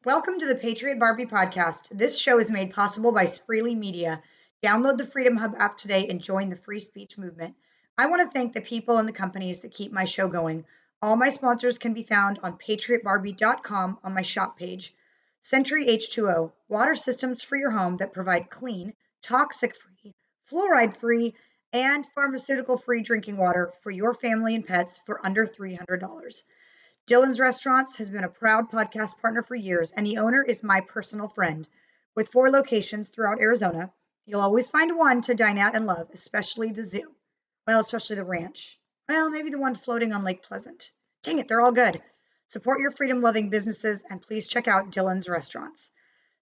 Welcome to the Patriot Barbie Podcast. This show is made possible by Spreely Media. Download the Freedom Hub app today and join the free speech movement. I want to thank the people and the companies that keep my show going. All my sponsors can be found on patriotbarbie.com on my shop page. Century H2O, water systems for your home that provide clean, toxic-free, fluoride-free, and pharmaceutical-free drinking water for your family and pets for under $300. Dylan's Restaurants has been a proud podcast partner for years, and the owner is my personal friend. With 4 locations throughout Arizona, you'll always find one to dine at and love, especially the zoo. Well, especially the ranch. Well, maybe the one floating on Lake Pleasant. Dang it, they're all good. Support your freedom-loving businesses, and please check out Dylan's Restaurants.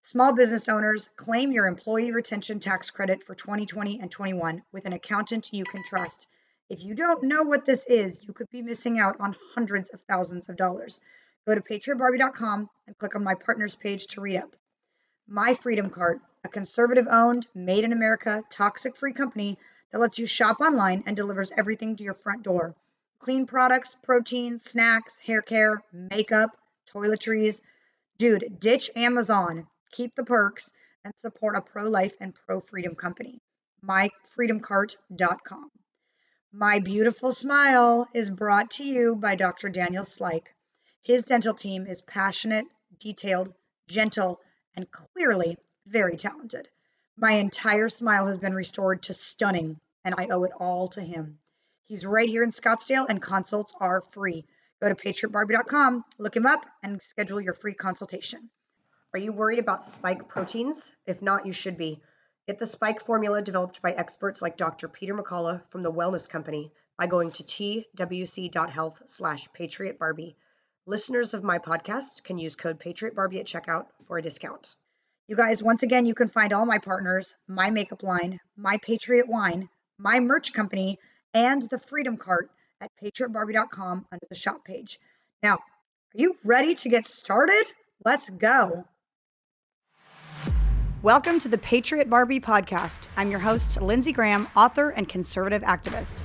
Small business owners, claim your employee retention tax credit for 2020 and 21 with an accountant you can trust. If you don't know what this is, you could be missing out on hundreds of thousands of dollars. Go to patriotbarbie.com and click on my partners page to read up. My Freedom Cart, a conservative-owned, made-in-America, toxic-free company that lets you shop online and delivers everything to your front door. Clean products, protein, snacks, hair care, makeup, toiletries. Dude, ditch Amazon, keep the perks, and support a pro-life and pro-freedom company. myfreedomcart.com. My Beautiful Smile is brought to you by Dr. Daniel Slyke. His dental team is passionate, detailed, gentle, and clearly very talented. My entire smile has been restored to stunning, and I owe it all to him. He's right here in Scottsdale, and consults are free. Go to patriotbarbie.com, look him up, and schedule your free consultation. Are you worried about spike proteins? If not, you should be. Get the spike formula developed by experts like Dr. Peter McCullough from the Wellness Company by going to twc.health/patriotbarbie. Listeners of my podcast can use code PatriotBarbie at checkout for a discount. You guys, once again, you can find all my partners, my makeup line, my Patriot Wine, my merch company, and the Freedom Cart at patriotbarbie.com under the shop page. Now, are you ready to get started? Let's go. Welcome to the Patriot Barbie Podcast. I'm your host, Lindsey Graham, author and conservative activist.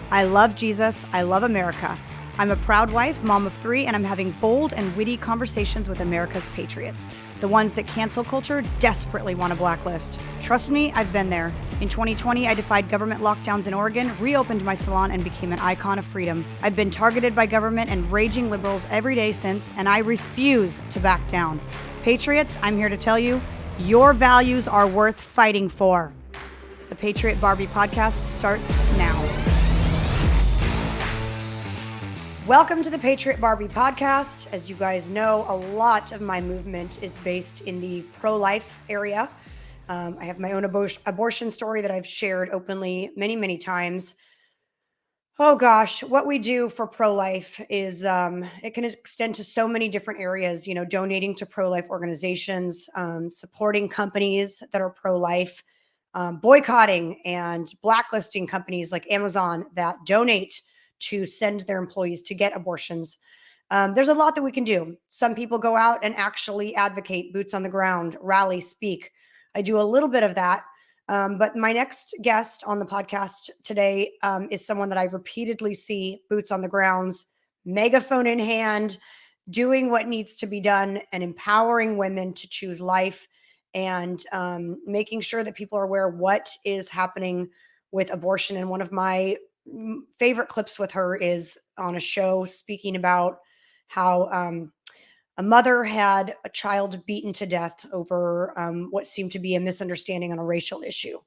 I love Jesus. I love America. I'm a proud wife, mom of 3, and I'm having bold and witty conversations with America's patriots, the ones that cancel culture desperately want to blacklist. Trust me, I've been there. In 2020, I defied government lockdowns in Oregon, reopened my salon, and became an icon of freedom. I've been targeted by government and raging liberals every day since, and I refuse to back down. Patriots, I'm here to tell you, your values are worth fighting for. The Patriot Barbie Podcast starts now. Welcome to the Patriot Barbie Podcast. As you guys know, a lot of my movement is based in the pro-life area. I have my own abortion story that I've shared openly many, many times. Oh gosh, what we do for pro-life is it can extend to so many different areas, donating to pro-life organizations, supporting companies that are pro-life, boycotting and blacklisting companies like Amazon that donate to send their employees to get abortions. There's a lot that we can do. Some people go out and actually advocate, boots on the ground, rally, speak. I do a little bit of that. But my next guest on the podcast today is someone that I repeatedly see boots on the grounds, megaphone in hand, doing what needs to be done and empowering women to choose life and making sure that people are aware of what is happening with abortion. And one of my favorite clips with her is on a show speaking about how a mother had a child beaten to death over what seemed to be a misunderstanding on a racial issue.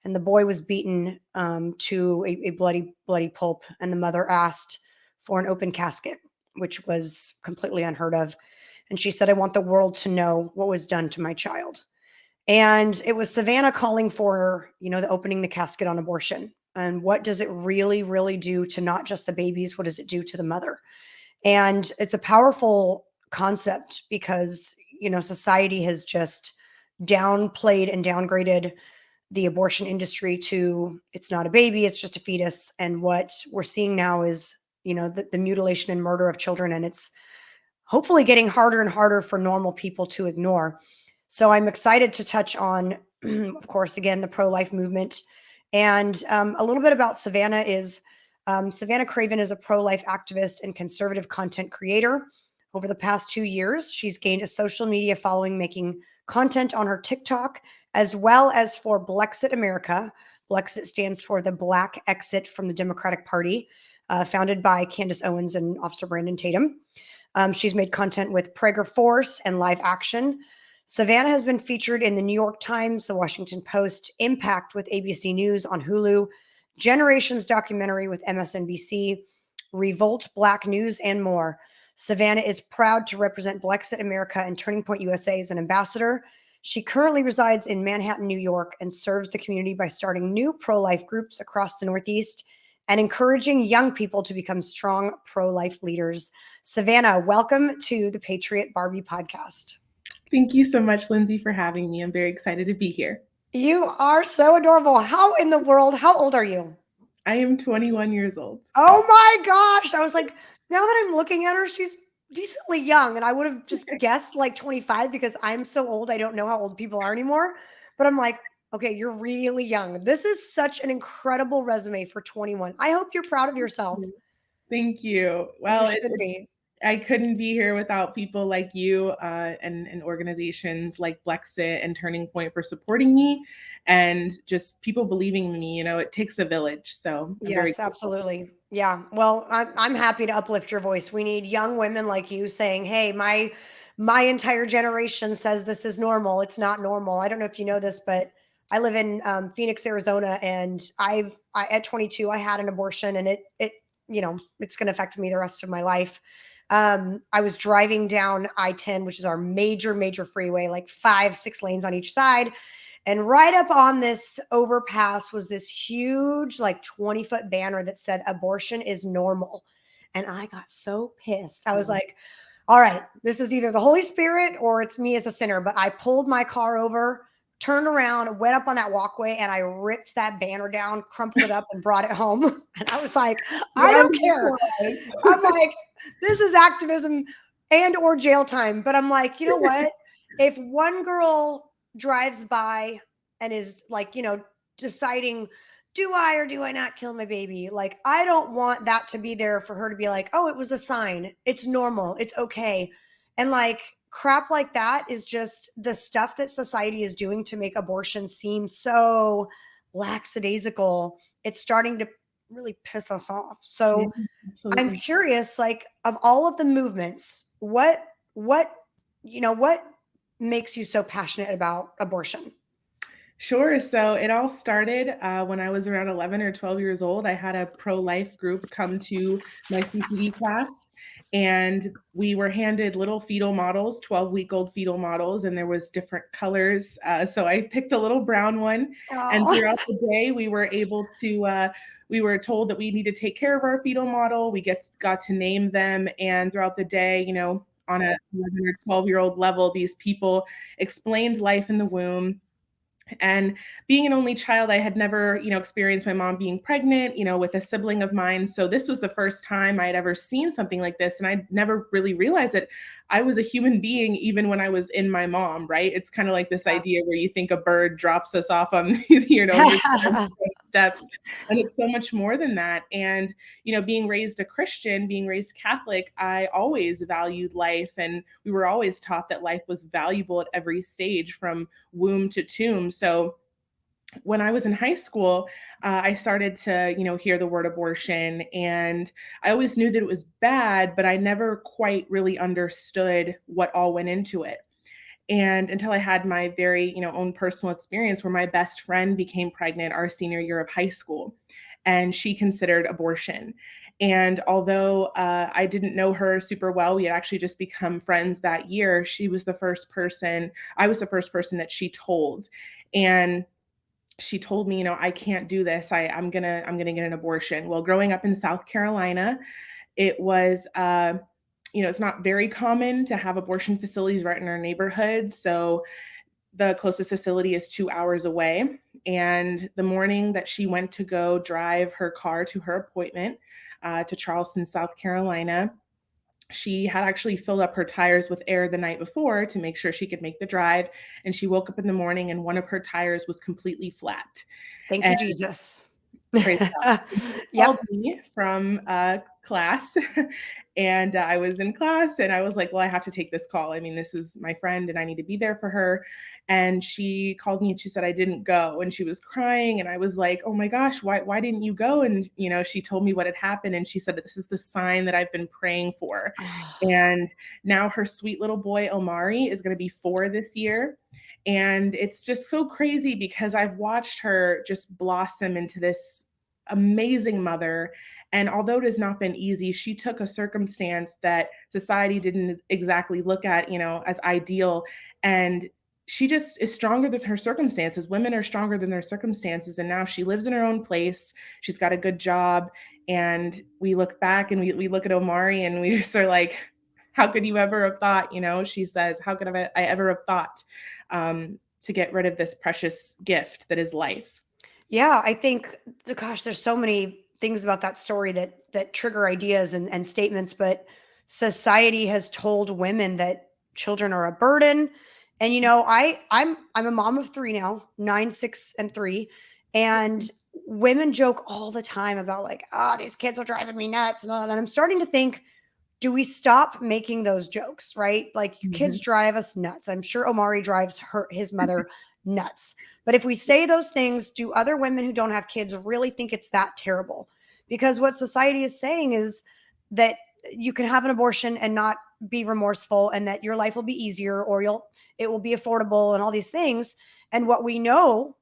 And the boy was beaten to a bloody, bloody pulp. And the mother asked for an open casket, which was completely unheard of. And she said, I want the world to know what was done to my child. And it was Savannah calling for, the opening the casket on abortion. And what does it really, really do to not just the babies? What does it do to the mother? And it's a powerful concept because, society has just downplayed and downgraded the abortion industry to it's not a baby, it's just a fetus. And what we're seeing now is, the mutilation and murder of children. And it's hopefully getting harder and harder for normal people to ignore. So I'm excited to touch on, of course, again, the pro-life movement. And a little bit about Savannah is Savannah Craven is a pro-life activist and conservative content creator. Over the past 2 years, she's gained a social media following, making content on her TikTok, as well as for Blexit America. Blexit stands for the Black Exit from the Democratic Party, founded by Candace Owens and Officer Brandon Tatum. She's made content with Prager Force and Live Action. Savannah has been featured in the New York Times, the Washington Post, Impact with ABC News on Hulu, Generations documentary with MSNBC, Revolt Black News, and more. Savannah is proud to represent Blexit America and Turning Point USA as an ambassador. She currently resides in Manhattan, New York, and serves the community by starting new pro-life groups across the Northeast and encouraging young people to become strong pro-life leaders. Savannah, welcome to the Patriot Barbie Podcast. Thank you so much, Lindsay, for having me. I'm very excited to be here. You are so adorable. How in the world, how old are you? I am 21 years old. Oh my gosh. I was like, now that I'm looking at her, she's decently young. And I would have just guessed like 25 because I'm so old. I don't know how old people are anymore. But I'm like, okay, you're really young. This is such an incredible resume for 21. I hope you're proud of yourself. Thank you. Well, you should be. I couldn't be here without people like you and organizations like Blexit and Turning Point for supporting me and just people believing in me. You know, it takes a village. So yes, absolutely. Yeah. Well, I'm happy to uplift your voice. We need young women like you saying, hey, my entire generation says this is normal. It's not normal. I don't know if you know this, but I live in Phoenix, Arizona, and at 22, I had an abortion, and it it's going to affect me the rest of my life. I was driving down I-10, which is our major freeway, like 5-6 lanes on each side. And right up on this overpass was this huge, like 20-foot banner that said abortion is normal. And I got so pissed. I was like, all right, this is either the Holy Spirit or it's me as a sinner. But I pulled my car over, turned around, went up on that walkway, and I ripped that banner down, crumpled it up, and brought it home. And I was like, I don't care. I'm like, this is activism and or jail time. But I'm like, you know what? If one girl drives by and is like, deciding, do I or do I not kill my baby? Like, I don't want that to be there for her to be like, oh, it was a sign. It's normal. It's okay. And like, crap like that is just the stuff that society is doing to make abortion seem so lackadaisical. It's starting to really piss us off. So I'm curious, like, of all of the movements, what makes you so passionate about abortion? Sure. So it all started when I was around 11 or 12 years old. I had a pro-life group come to my CCD class, and we were handed little fetal models, 12-week-old fetal models, and there was different colors. So I picked a little brown one. Oh. And throughout the day, we were able to we were told that we need to take care of our fetal model. We got to name them. And throughout the day, on a 11 or 12-year-old level, these people explained life in the womb. And being an only child, I had never, experienced my mom being pregnant, with a sibling of mine. So this was the first time I had ever seen something like this. And I never really realized that I was a human being, even when I was in my mom, right? It's kind of like this idea where you think a bird drops us off on, steps. And it's so much more than that. And, being raised a Christian, being raised Catholic, I always valued life. And we were always taught that life was valuable at every stage from womb to tomb. So when I was in high school, I started to, hear the word abortion, and I always knew that it was bad, but I never quite really understood what all went into it. And until I had my very, own personal experience where my best friend became pregnant our senior year of high school, and she considered abortion. And although I didn't know her super well, we had actually just become friends that year. I was the first person that she told. And she told me, I can't do this. I'm gonna get an abortion. Well, growing up in South Carolina, it was, it's not very common to have abortion facilities right in our neighborhood. So the closest facility is 2 hours away. And the morning that she went to go drive her car to her appointment to Charleston, South Carolina, she had actually filled up her tires with air the night before to make sure she could make the drive. And she woke up in the morning and one of her tires was completely flat. Thank you, Jesus. Called me from class. And I was in class and I was like, well, I have to take this call. I mean, this is my friend and I need to be there for her. And she called me and she said, I didn't go. And she was crying. And I was like, oh my gosh, why didn't you go? And, she told me what had happened. And she said that this is the sign that I've been praying for. And now her sweet little boy, Omari, is going to be 4 this year. And it's just so crazy because I've watched her just blossom into this amazing mother. And although it has not been easy, she took a circumstance that society didn't exactly look at, as ideal. And she just is stronger than her circumstances. Women are stronger than their circumstances. And now she lives in her own place. She's got a good job. And we look back and we look at Omari and we just are like, how could you ever have thought, she says, how could I ever have thought to get rid of this precious gift that is life? Yeah, I think, gosh, there's so many things about that story that trigger ideas and statements, but society has told women that children are a burden. And I'm a mom of 3 now, 9, 6, and 3, and women joke all the time about like, these kids are driving me nuts and all that. And I'm starting to think, do we stop making those jokes, right? Like, kids drive us nuts. I'm sure Omari drives his mother nuts. But if we say those things, do other women who don't have kids really think it's that terrible? Because what society is saying is that you can have an abortion and not be remorseful, and that your life will be easier, or it will be affordable, and all these things. And what we know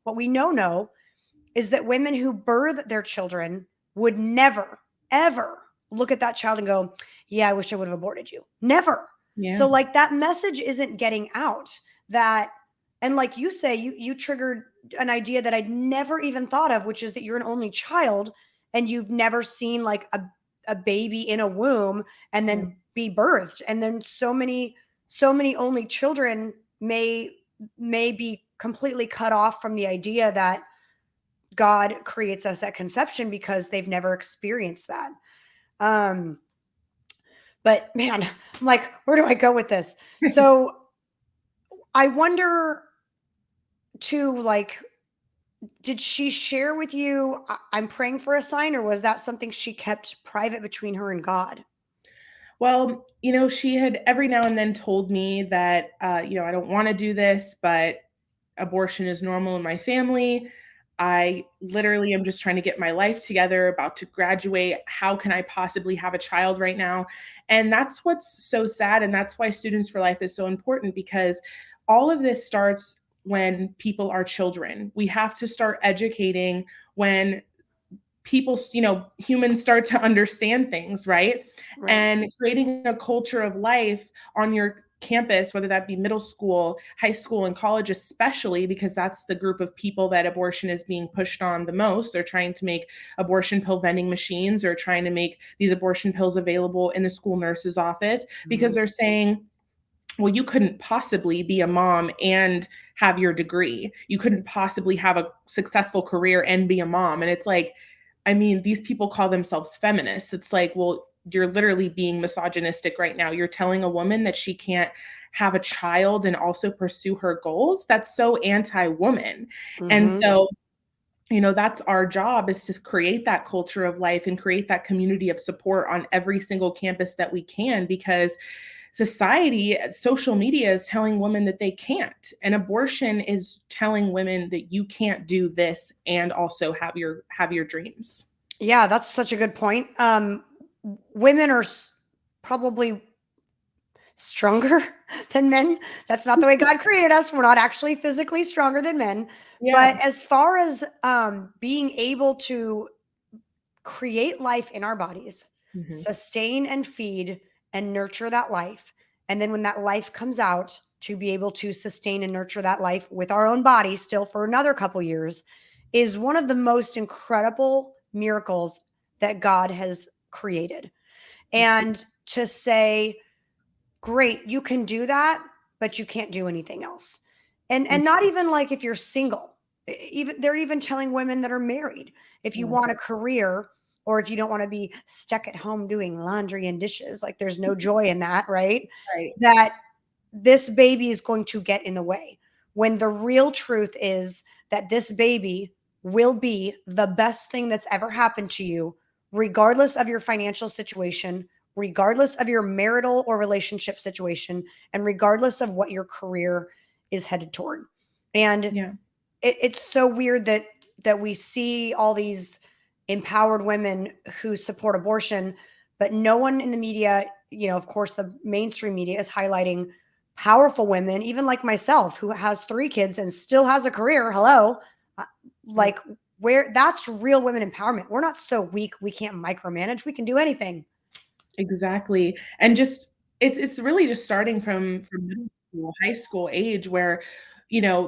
is that women who birth their children would never, ever look at that child and go, yeah, I wish I would have aborted you. Never. Yeah. So like, that message isn't getting out. And like you say, you triggered an idea that I'd never even thought of, which is that you're an only child and you've never seen like a baby in a womb and then be birthed. And then so many only children may be completely cut off from the idea that God creates us at conception because they've never experienced that. But man, I'm like, where do I go with this? So I wonder too, like, did she share with you, I'm praying for a sign, or was that something she kept private between her and God? Well, she had every now and then told me that, I don't want to do this, but abortion is normal in my family. I literally am just trying to get my life together, about to graduate. How can I possibly have a child right now? And that's what's so sad. And that's why Students for Life is so important, because all of this starts when people are children. We have to start educating when people, humans start to understand things, right? And creating a culture of life on your campus, whether that be middle school, high school, and college, especially because that's the group of people that abortion is being pushed on the most. They're trying to make abortion pill vending machines, or trying to make these abortion pills available in the school nurse's office, because they're saying, well, you couldn't possibly be a mom and have your degree. You couldn't possibly have a successful career and be a mom. And it's like, I mean, these people call themselves feminists. It's like, well, you're literally being misogynistic right now. You're telling a woman that she can't have a child and also pursue her goals. That's so anti-woman. And so, that's our job, is to create that culture of life and create that community of support on every single campus that we can, because society, social media is telling women that they can't. And abortion is telling women that you can't do this and also have your dreams. Yeah, that's such a good point. Women are probably stronger than men. That's not the way God created us. We're not actually physically stronger than men. Yeah. But as far as being able to create life in our bodies, sustain and feed and nurture that life, and then when that life comes out, to be able to sustain and nurture that life with our own body still for another couple years, is one of the most incredible miracles that God has created. And to say, great, you can do that, but you can't do anything else. And not even like if you're single, they're even telling women that are married, if you want a career, or if you don't want to be stuck at home doing laundry and dishes, like there's no joy in that, right? That this baby is going to get in the way, when the real truth is that this baby will be the best thing that's ever happened to you regardless of your financial situation, regardless of your marital or relationship situation, and regardless of what your career is headed toward. And Yeah. it's so weird that we see all these empowered women who support abortion, but no one in the media, of course, the mainstream media is highlighting powerful women, even like myself, who has 3 kids and still has a career. Hello. Like, where that's real women empowerment. We're not so weak we can't micromanage. We can do anything. Exactly. And just it's really just starting from middle school, high school age where,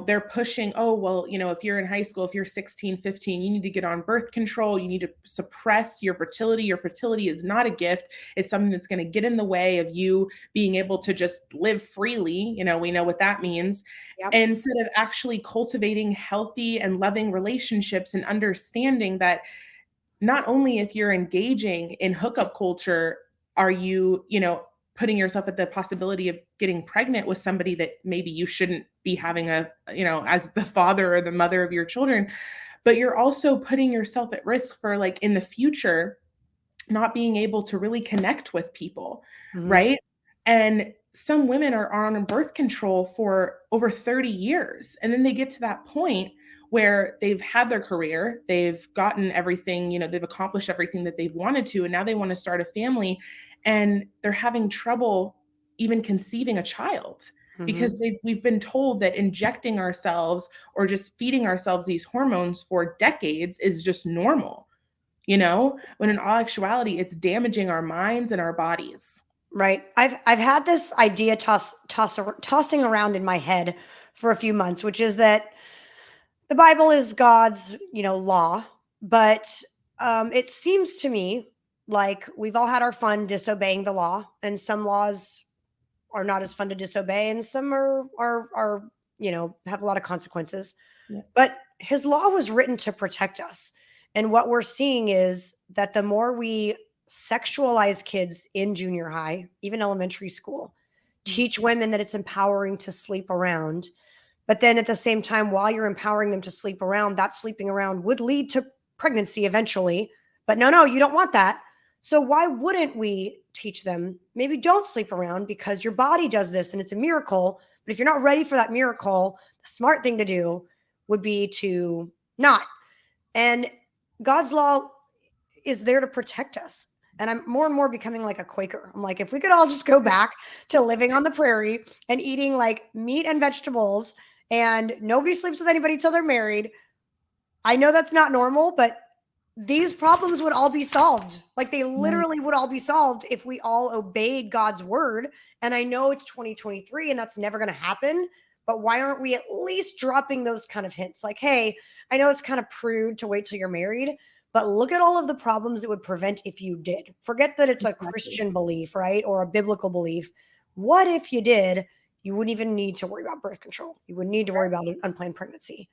they're pushing, oh, well, if you're in high school, if you're 16, 15, you need to get on birth control, you need to suppress your fertility. Your fertility is not a gift. It's something that's going to get in the way of you being able to just live freely. We know what that means. Yep. Instead of actually cultivating healthy and loving relationships and understanding that not only if you're engaging in hookup culture, are you, putting yourself at the possibility of getting pregnant with somebody that maybe you shouldn't be having as the father or the mother of your children, but you're also putting yourself at risk for, like, in the future, not being able to really connect with people, right? And some women are on birth control for over 30 years. And then they get to that point where they've had their career, they've gotten everything, they've accomplished everything that they've wanted to, and now they want to start a family, and they're having trouble even conceiving a child because we've been told that injecting ourselves or just feeding ourselves these hormones for decades is just normal, when in all actuality, it's damaging our minds and our bodies. Right. I've had this idea tossing around in my head for a few months, which is that the Bible is God's, law, but it seems to me like we've all had our fun disobeying the law, and some laws are not as fun to disobey, and some are have a lot of consequences. Yeah. But His law was written to protect us, and what we're seeing is that the more we sexualize kids in junior high, even elementary school, teach women that it's empowering to sleep around. But then at the same time, while you're empowering them to sleep around, that sleeping around would lead to pregnancy eventually. But no, you don't want that. So why wouldn't we teach them, maybe don't sleep around because your body does this and it's a miracle. But if you're not ready for that miracle, the smart thing to do would be to not. And God's law is there to protect us. And I'm more and more becoming like a Quaker. I'm like, if we could all just go back to living on the prairie and eating like meat and vegetables, and nobody sleeps with anybody till they're married. I know that's not normal, but these problems would all be solved. Like, they literally would all be solved if we all obeyed God's word. And I know it's 2023 and that's never going to happen, but why aren't we at least dropping those kind of hints? Like, hey, I know it's kind of prude to wait till you're married, but look at all of the problems it would prevent if you did. Forget that it's a Christian belief, right? Or a biblical belief. What if you did? You wouldn't even need to worry about birth control. You wouldn't need to worry about an unplanned pregnancy.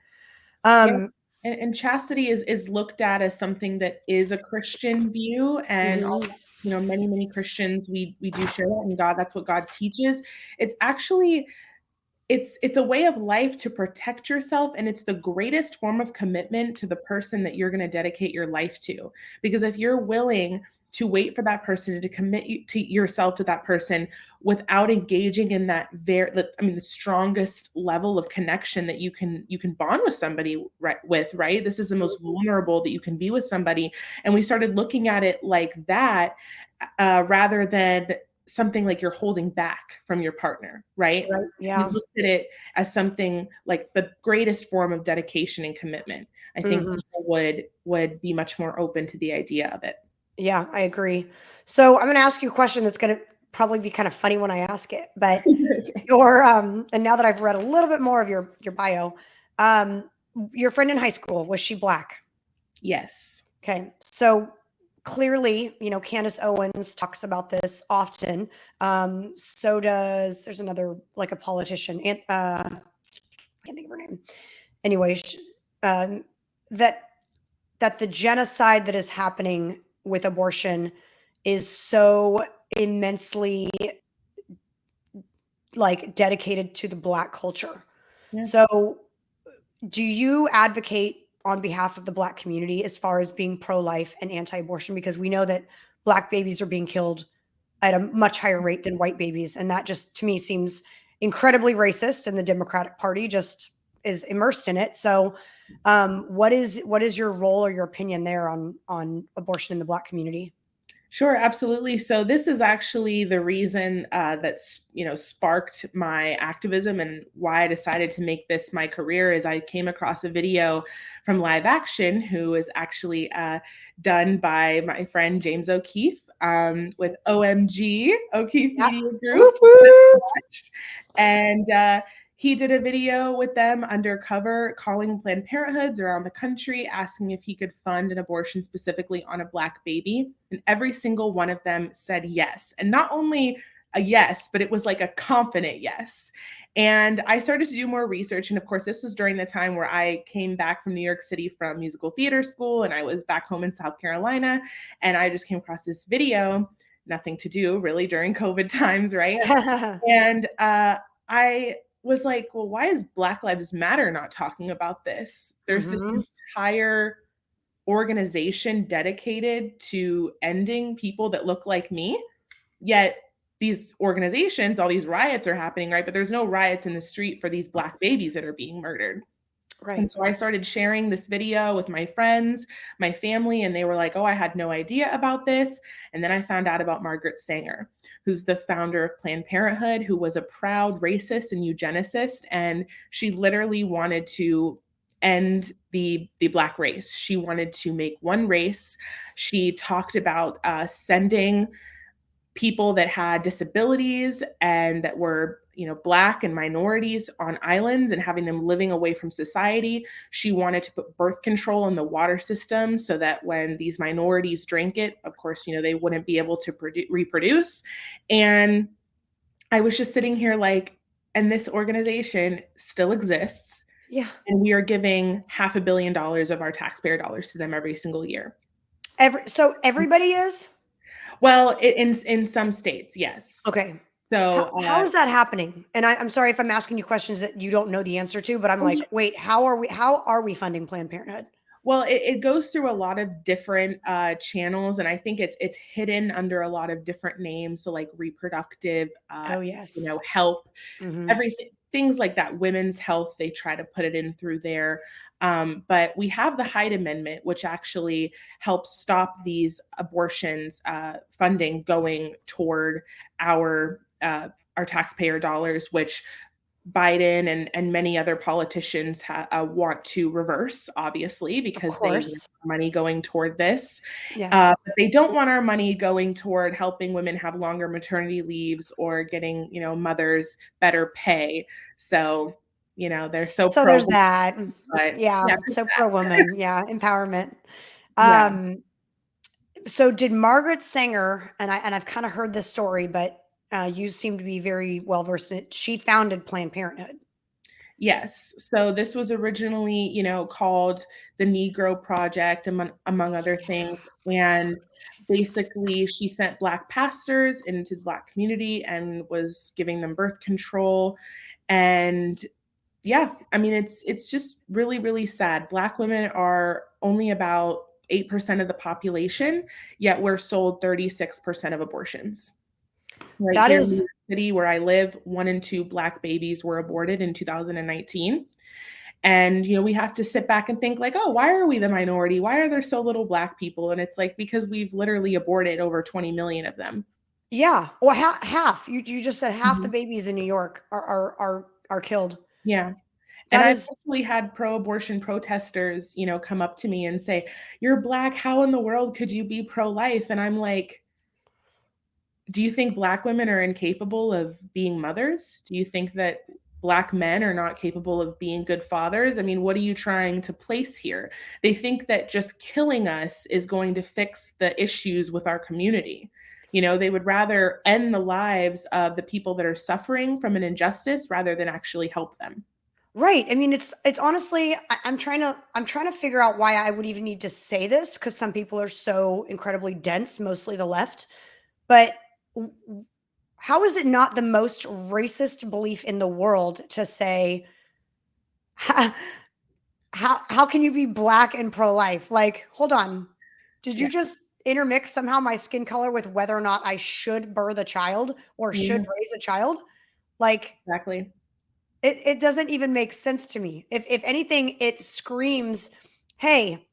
And chastity is looked at as something that is a Christian view, and many Christians, we do share that in God. That's what God teaches. It's actually it's a way of life to protect yourself, and it's the greatest form of commitment to the person that you're going to dedicate your life to. Because if you're willing to wait for that person, to commit to yourself to that person without engaging in that the strongest level of connection that you can bond with somebody right? This is the most vulnerable that you can be with somebody. And we started looking at it like that, rather than something like you're holding back from your partner, right? Yeah. We looked at it as something like the greatest form of dedication and commitment. I think people would be much more open to the idea of it. Yeah, I agree. So I'm going to ask you a question that's going to probably be kind of funny when I ask it, but and now that I've read a little bit more of your bio, your friend in high school, was she Black? Yes. Okay. So clearly, Candace Owens talks about this often. So there's another, like, a politician, I can't think of her name. Anyway, that the genocide that is happening with abortion is so immensely, like, dedicated to the Black culture. Yeah. So do you advocate on behalf of the Black community as far as being pro-life and anti-abortion, because we know that Black babies are being killed at a much higher rate than white babies. And that just, to me, seems incredibly racist, and the Democratic Party just is immersed in it. So what is your role or your opinion there on abortion in the Black community? Sure, absolutely. So this is actually the reason that's sparked my activism and why I decided to make this my career. Is I came across a video from Live Action, who is actually done by my friend James O'Keefe with OMG O'Keefe Yeah. Media Group, Whoop, whoop. and he did a video with them undercover calling Planned Parenthoods around the country, asking if he could fund an abortion specifically on a Black baby. And every single one of them said yes. And not only a yes, but it was like a confident yes. And I started to do more research. And of course, this was during the time where I came back from New York City from musical theater school, and I was back home in South Carolina. And I just came across this video, nothing to do really during COVID times, right? And I was like, well, why is Black Lives Matter not talking about this? There's this entire organization dedicated to ending people that look like me. Yet these organizations, all these riots are happening, right? But there's no riots in the street for these Black babies that are being murdered. Right. And so I started sharing this video with my friends, my family, and they were like, oh, I had no idea about this. And then I found out about Margaret Sanger, who's the founder of Planned Parenthood, who was a proud racist and eugenicist. And she literally wanted to end the Black race. She wanted to make one race. She talked about sending people that had disabilities and that were Black and minorities on islands and having them living away from society. She wanted to put birth control in the water system so that when these minorities drank it, of course, they wouldn't be able to reproduce. And I was just sitting here like, and this organization still exists. Yeah. And we are giving $500 million of our taxpayer dollars to them every single year. So everybody is? Well, in some states, yes. Okay. So how is that happening? And I'm sorry if I'm asking you questions that you don't know the answer to, but I'm like, wait, how are we funding Planned Parenthood? Well, it goes through a lot of different channels, and I think it's hidden under a lot of different names. So like reproductive, help, everything, things like that. Women's health, they try to put it in through there. But we have the Hyde Amendment, which actually helps stop these abortions funding going toward our taxpayer dollars, which Biden and many other politicians want to reverse, obviously, because they want money going toward this. Yes. But they don't want our money going toward helping women have longer maternity leaves or getting, mothers better pay. So, they're so there's that. But so pro-woman. Yeah. Empowerment. Yeah. So did Margaret Sanger, and I've kind of heard this story, but you seem to be very well versed in it. She founded Planned Parenthood. Yes. So this was originally, called the Negro Project, among other things. And basically, she sent Black pastors into the Black community and was giving them birth control. And yeah, I mean, it's just really, really sad. Black women are only about 8% of the population, yet we're sold 36% of abortions. Right that here is in New York City, where I live, 1 in 2 Black babies were aborted in 2019. And, we have to sit back and think like, oh, why are we the minority? Why are there so little Black people? And it's like, because we've literally aborted over 20 million of them. Yeah. Well, half. You just said half the babies in New York are killed. Yeah. And I've actually had pro-abortion protesters, come up to me and say, you're Black. How in the world could you be pro-life? And I'm like, do you think Black women are incapable of being mothers? Do you think that Black men are not capable of being good fathers? I mean, what are you trying to place here? They think that just killing us is going to fix the issues with our community. They would rather end the lives of the people that are suffering from an injustice rather than actually help them. Right. I mean, it's honestly, I'm trying to figure out why I would even need to say this, because some people are so incredibly dense, mostly the left. But how is it not the most racist belief in the world to say, how can you be Black and pro-life? Like, hold on. Did you Yeah. just intermix somehow my skin color with whether or not I should birth a child or should Mhm. raise a child? Like, Exactly. it doesn't even make sense to me. If anything, it screams, hey,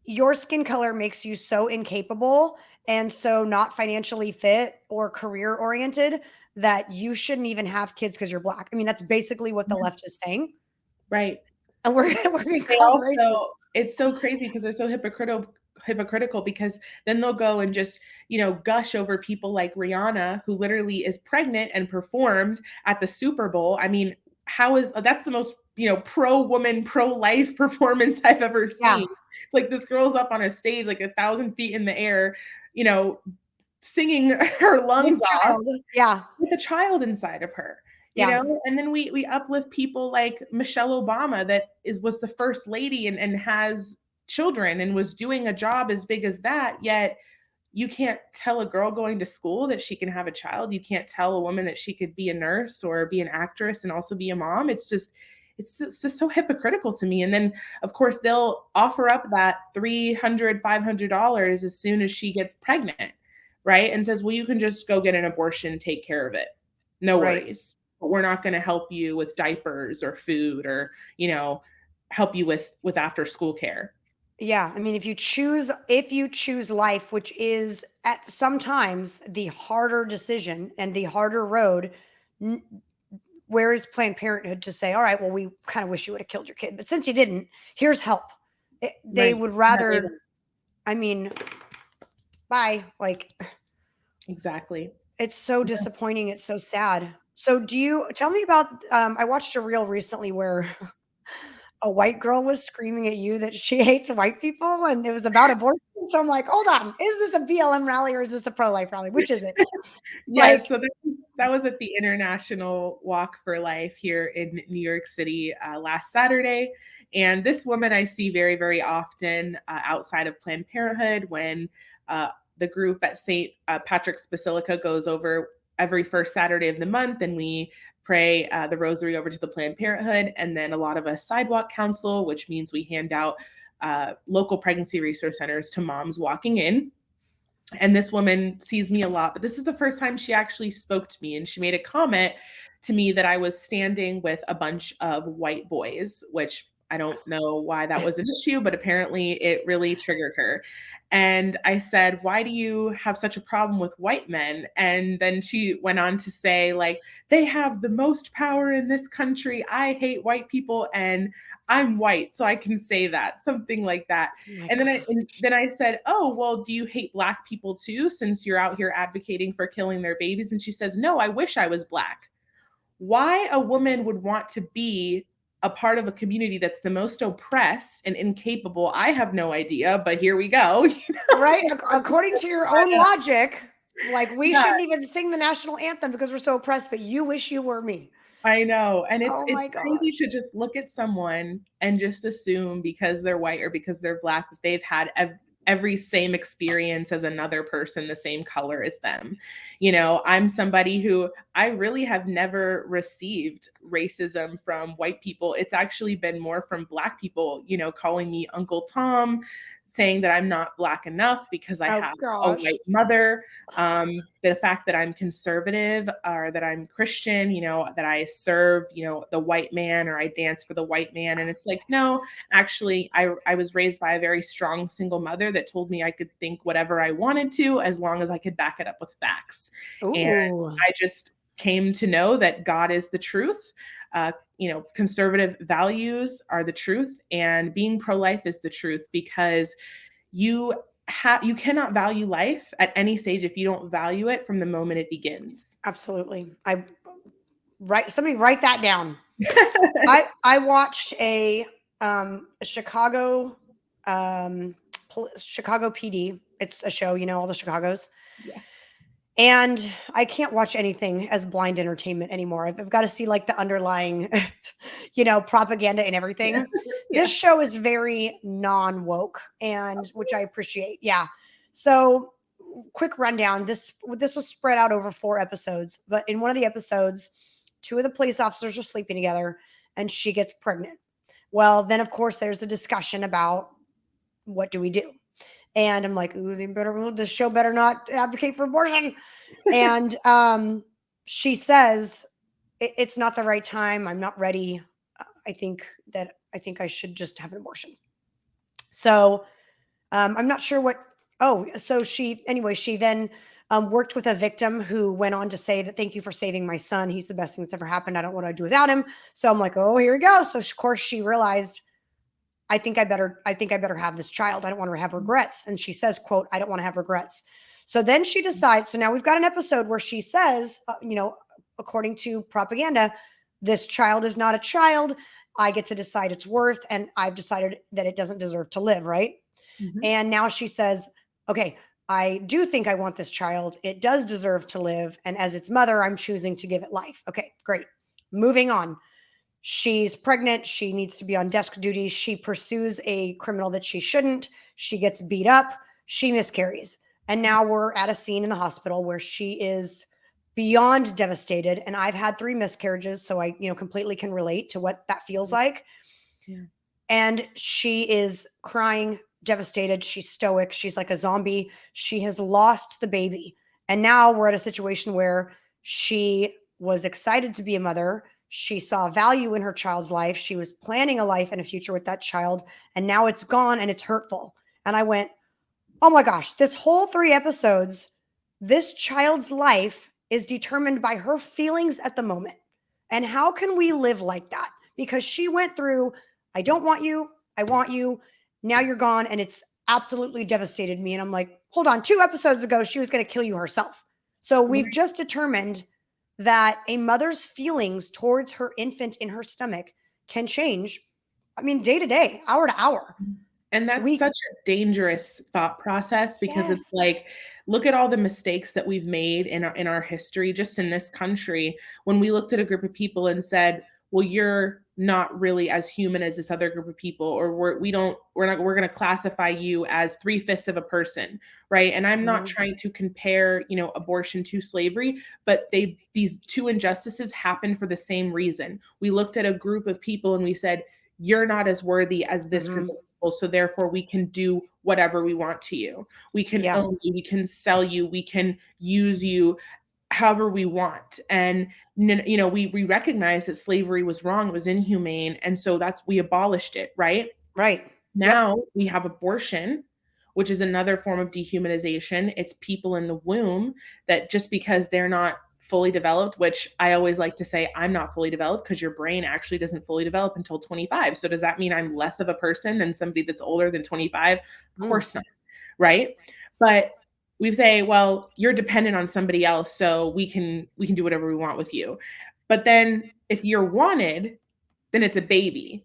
your skin color makes you so incapable and so not financially fit or career oriented that you shouldn't even have kids because you're Black. I mean, that's basically what the Yeah. left is saying. Right. And we're being They called racist. also it's so crazy because they're so hypocritical because then they'll go and just, gush over people like Rihanna, who literally is pregnant and performed at the Super Bowl. I mean, that's the most, pro woman, pro life performance I've ever Yeah. seen. It's like this girl's up on a stage like 1,000 feet in the air, you know, singing her With lungs off child. Yeah. with a child inside of her, Yeah. and then we uplift people like Michelle Obama that was the first lady and has children and was doing a job as big as that, yet you can't tell a girl going to school that she can have a child. You can't tell a woman that she could be a nurse or be an actress and also be a mom. It's just so hypocritical to me. And then of course they'll offer up that $300, $500 as soon as she gets pregnant, right? And says, well, you can just go get an abortion, take care of it. No Right. worries. But we're not going to help you with diapers or food or, help you with after school care. Yeah. I mean, if you choose life, which is at sometimes the harder decision and the harder road, n- where is Planned Parenthood to say, all right, well, we kind of wish you would have killed your kid, but since you didn't, here's help. They Right. would Yeah, they rather, don't. I mean, bye. Like, Exactly. it's so disappointing. It's so sad. So, do you tell me about? I watched a reel recently where a white girl was screaming at you that she hates white people, and it was about abortion. So I'm like, hold on, is this a BLM rally or is this a pro-life rally? Which is it? Yes, Like, so that was at the International Walk for Life here in New York City last Saturday. And this woman I see very, very often outside of Planned Parenthood when the group at St. Patrick's Basilica goes over every first Saturday of the month, and we pray the rosary over to the Planned Parenthood. And then a lot of us sidewalk counsel, which means we hand out local pregnancy resource centers to moms walking in. And this woman sees me a lot, but this is the first time she actually spoke to me, and she made a comment to me that I was standing with a bunch of white boys, which I don't know why that was an issue, but apparently it really triggered her. And I said, why do you have such a problem with white men? And then she went on to say, like, they have the most power in this country. I hate white people and I'm white, so I can say that, something like that. oh my And then I God. and then I said, "Oh, well, do you hate black people too, since you're out here advocating for killing their babies?" And she says, "No, I wish I was black." Why a woman would want to be a part of a community that's the most oppressed and incapable, I have no idea, but here we go. Right? According to your own logic, like we Yeah, shouldn't even sing the national anthem because we're so oppressed, but you wish you were me. I know. And it's Oh it's my crazy gosh. to just look at someone and just assume because they're white or because they're black that they've had every same experience as another person the same color as them. I'm somebody who I really have never received racism from white people. It's actually been more from black people, calling me Uncle Tom, saying that I'm not black enough because I Oh have a gosh. white mother, the fact that I'm conservative or that I'm Christian, that I serve, the white man or I dance for the white man. And it's like, no, actually, I was raised by a very strong single mother that told me I could think whatever I wanted to as long as I could back it up with facts. And Ooh. I just came to know that God is the truth. Conservative values are the truth, and being pro-life is the truth because you you cannot value life at any stage if you don't value it from the moment it begins. Absolutely. Somebody write that down. I watched a Chicago PD. It's a show, all the Chicagos. Yeah. And I can't watch anything as blind entertainment anymore. I've got to see like the underlying, propaganda and Yeah. everything. This Yeah. show is very non-woke, and which I appreciate. Yeah. So, quick rundown. This was spread out over 4 episodes, but in one of the episodes, two of the police officers are sleeping together, and she gets pregnant. Well, then of course there's a discussion about what do we do? And I'm like, ooh, this show better not advocate for abortion. And she says, it's not the right time. I'm not ready. I think I should just have an abortion. So I'm not sure what. Oh, so she then worked with a victim who went on to say that thank you for saving my son. He's the best thing that's ever happened. I don't know what I'd do without him. So I'm like, oh, here we go. So of course she realized, I think I better have this child. I don't want to have regrets. And she says, quote, I don't want to have regrets. So then she decides. So now we've got an episode where she says, according to propaganda, this child is not a child. I get to decide its worth, and I've decided that it doesn't deserve to live, right? Mm-hmm. And now she says, okay, I do think I want this child. It does deserve to live. And as its mother, I'm choosing to give it life. Okay, great. Moving on. She's pregnant. She needs to be on desk duty. She pursues a criminal that she shouldn't. She gets beat up. She miscarries. And now we're at a scene in the hospital where she is beyond devastated. And I've had 3 miscarriages, so I, completely can relate to what that feels like. Yeah. And she is crying, devastated. She's stoic. She's like a zombie. She has lost the baby. And now we're at a situation where she was excited to be a mother. She saw value in her child's life. She was planning a life and a future with that child. And now it's gone and it's hurtful. And I went, oh my gosh, this whole 3 episodes, this child's life is determined by her feelings at the moment. And how can we live like that? Because she went through, I don't want you. I want you. Now you're gone. And it's absolutely devastated me. And I'm like, hold on, 2 episodes ago, she was going to kill you herself. So we've just determined that a mother's feelings towards her infant in her stomach can change. I mean, day to day, hour to hour. And that's such a dangerous thought process, because it's like, look at all the mistakes that we've made in our history, just in this country, when we looked at a group of people and said, well, you're not really as human as this other group of people, or we're going to classify you as 3/5 of a person, right? And I'm not trying to compare, abortion to slavery, but these 2 injustices happen for the same reason. We looked at a group of people and we said, you're not as worthy as this group of people, so therefore we can do whatever we want to you. We can own you, we can sell you, we can use you however we want. And we recognize that slavery was wrong, it was inhumane, and so we abolished it, right? Now we have abortion, which is another form of dehumanization. It's people in the womb that, just because they're not fully developed, which I always like to say, I'm not fully developed, because your brain actually doesn't fully develop until 25. So does that mean I'm less of a person than somebody that's older than 25? Of course not, right? But we say, well, you're dependent on somebody else, so we can do whatever we want with you. But then if you're wanted, then it's a baby.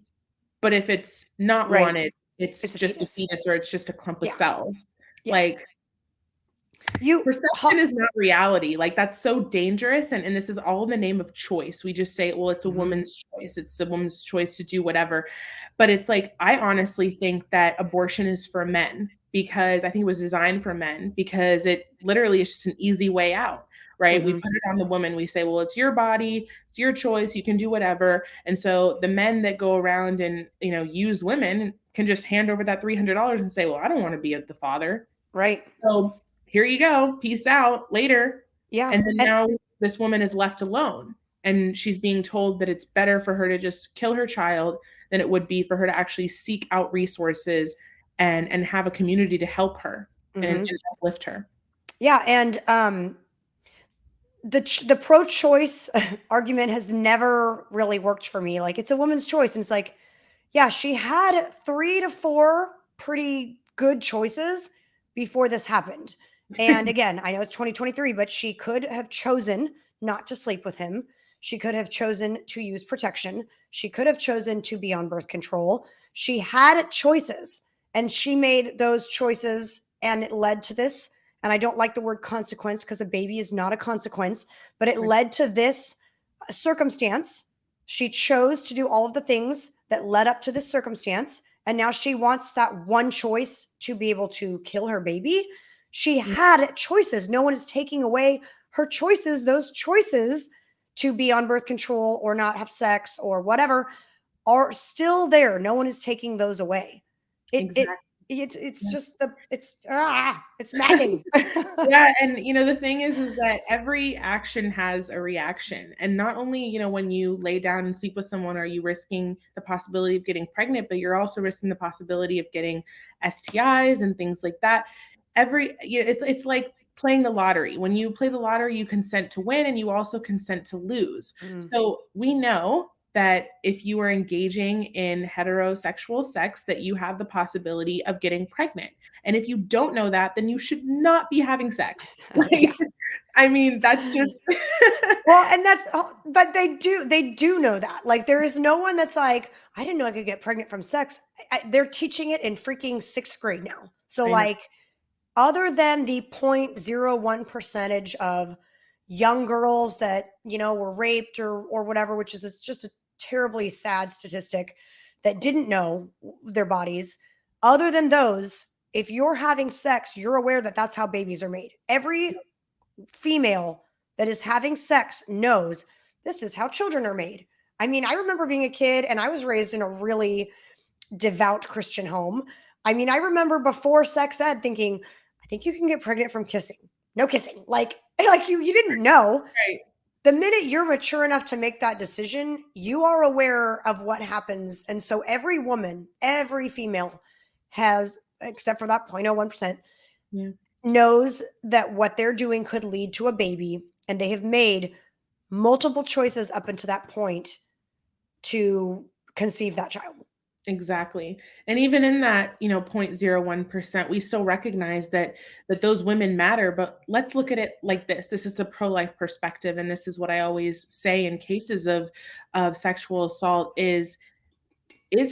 But if it's not wanted, it's just a fetus, or it's just a clump of cells. Like, perception is not reality. Like, that's so dangerous. And this is all in the name of choice. We just say, well, it's a woman's choice. It's a woman's choice to do whatever. But it's like, I honestly think that abortion is for men, because I think it was designed for men, because it literally is just an easy way out, right? We put it on the woman. We say, well, it's your body, it's your choice, you can do whatever. And so the men that go around and, use women can just hand over that $300 and say, well, I don't want to be the father. Right. So here you go. Peace out later. Yeah. And then now this woman is left alone, and she's being told that it's better for her to just kill her child than it would be for her to actually seek out resources and have a community to help her and uplift her. Yeah. And the pro-choice argument has never really worked for me. Like, it's a woman's choice. And it's like, yeah, she had 3 to 4 pretty good choices before this happened. And again, I know it's 2023, but she could have chosen not to sleep with him. She could have chosen to use protection. She could have chosen to be on birth control. She had choices, and she made those choices, and it led to this. And I don't like the word consequence, because a baby is not a consequence, but it led to this circumstance. She chose to do all of the things that led up to this circumstance. And now she wants that one choice to be able to kill her baby. She had choices. No one is taking away her choices. Those choices to be on birth control or not have sex or whatever are still there. No one is taking those away. Exactly. It's just it's maddening. Yeah, and the thing is that every action has a reaction. And not only, when you lay down and sleep with someone, are you risking the possibility of getting pregnant, but you're also risking the possibility of getting STIs and things like that. It's like playing the lottery. When you play the lottery, you consent to win and you also consent to lose. So we know that if you are engaging in heterosexual sex, that you have the possibility of getting pregnant. And if you don't know that, then you should not be having sex. Yeah. I mean, that's just well, and but they do know that. Like, there is no one that's like, I didn't know I could get pregnant from sex. They're teaching it in freaking 6th grade now. So like, other than the 0.01% of young girls that, were raped or whatever, which is just a terribly sad statistic, that didn't know their bodies. Other than those, if you're having sex, you're aware that that's how babies are made. Every female that is having sex knows this is how children are made. I mean, I remember being a kid and I was raised in a really devout Christian home. I mean, I remember before sex ed thinking, I think you can get pregnant from kissing. No kissing. Like you didn't know. Right. The minute you're mature enough to make that decision, you are aware of what happens. And so every woman, every female has, except for that 0.01%, knows that what they're doing could lead to a baby. And they have made multiple choices up until that point to conceive that child. Exactly. And even in that, 0.01%, we still recognize that those women matter. But let's look at it like this. This is the pro-life perspective. And this is what I always say in cases of sexual assault is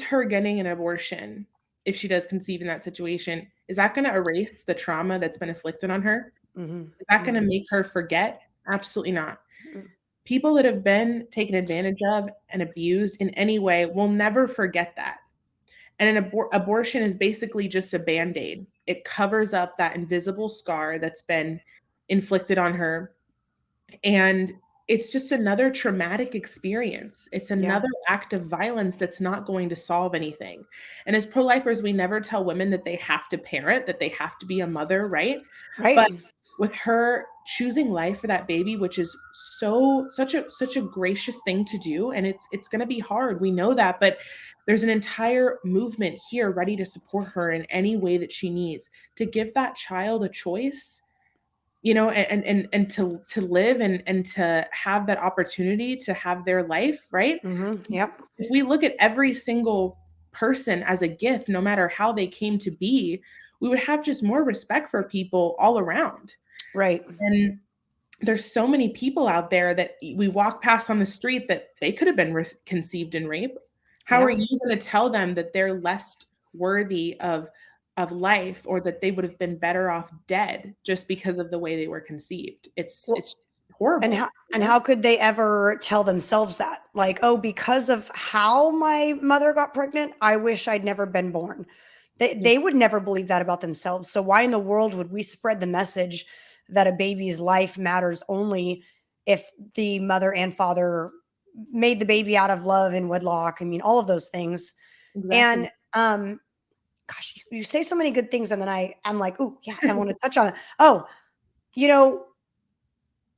her getting an abortion, if she does conceive in that situation, is that going to erase the trauma that's been inflicted on her? Is that going to make her forget? Absolutely not. People that have been taken advantage of and abused in any way will never forget that. And an abortion is basically just a Band-Aid. It covers up that invisible scar that's been inflicted on her. And it's just another traumatic experience. It's another act of violence that's not going to solve anything. And as pro-lifers, we never tell women that they have to parent, that they have to be a mother, right? Right. But with her choosing life for that baby, which is such a gracious thing to do, and it's going to be hard. We know that, but there's an entire movement here ready to support her in any way that she needs to give that child a choice, and to live and to have that opportunity to have their life, right? Yep. If we look at every single person as a gift, no matter how they came to be, we would have just more respect for people all around. Right. And there's so many people out there that we walk past on the street that they could have been conceived in rape. How are you going to tell them that they're less worthy of life, or that they would have been better off dead just because of the way they were conceived? It's horrible. And how could they ever tell themselves that? Like, oh, because of how my mother got pregnant, I wish I'd never been born. They would never believe that about themselves. So why in the world would we spread the message that a baby's life matters only if the mother and father made the baby out of love and wedlock? I mean, all of those things. Exactly. And gosh, you say so many good things, and then I'm like, oh yeah, I want to touch on it. Oh,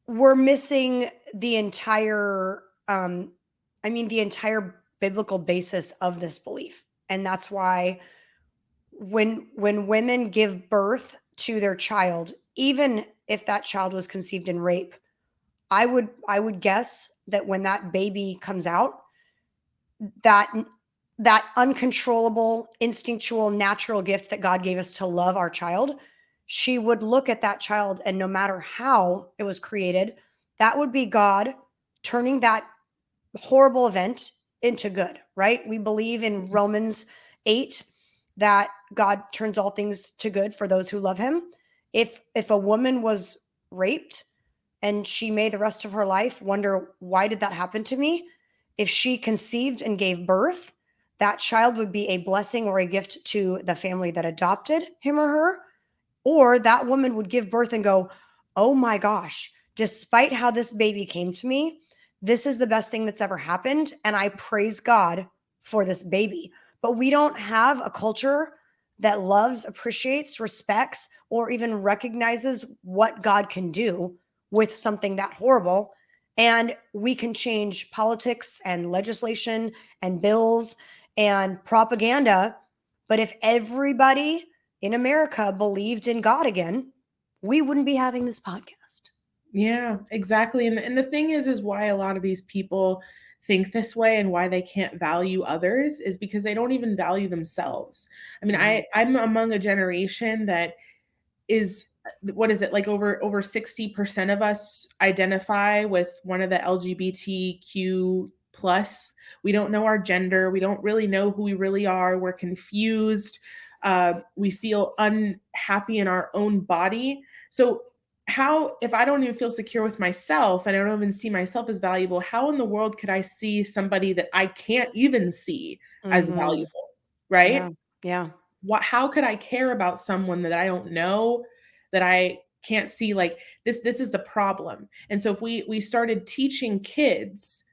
we're missing the entire the entire biblical basis of this belief. And that's why when women give birth to their child, even if that child was conceived in rape, I would guess that when that baby comes out, that uncontrollable, instinctual, natural gift that God gave us to love our child, she would look at that child, and no matter how it was created, that would be God turning that horrible event into good, right? We believe in Romans 8 that God turns all things to good for those who love him. If a woman was raped and she may the rest of her life wonder, why did that happen to me? If she conceived and gave birth, that child would be a blessing or a gift to the family that adopted him or her. Or that woman would give birth and go, oh my gosh, despite how this baby came to me, this is the best thing that's ever happened. And I praise God for this baby. But we don't have a culture that loves, appreciates, respects, or even recognizes what God can do with something that horrible. And we can change politics and legislation and bills and propaganda. But if everybody in America believed in God again, we wouldn't be having this podcast. Yeah, exactly. And the thing is why a lot of these people think this way and why they can't value others is because they don't even value themselves. I mean, I'm among a generation that is, what is it, like over 60% of us identify with one of the LGBTQ plus. We don't know our gender. We don't really know who we really are. We're confused. We feel unhappy in our own body. So how, if I don't even feel secure with myself and I don't even see myself as valuable, how in the world could I see somebody that I can't even see as valuable, right? Yeah. Yeah. How could I care about someone that I don't know, that I can't see? Like, this is the problem. And so if we started teaching kids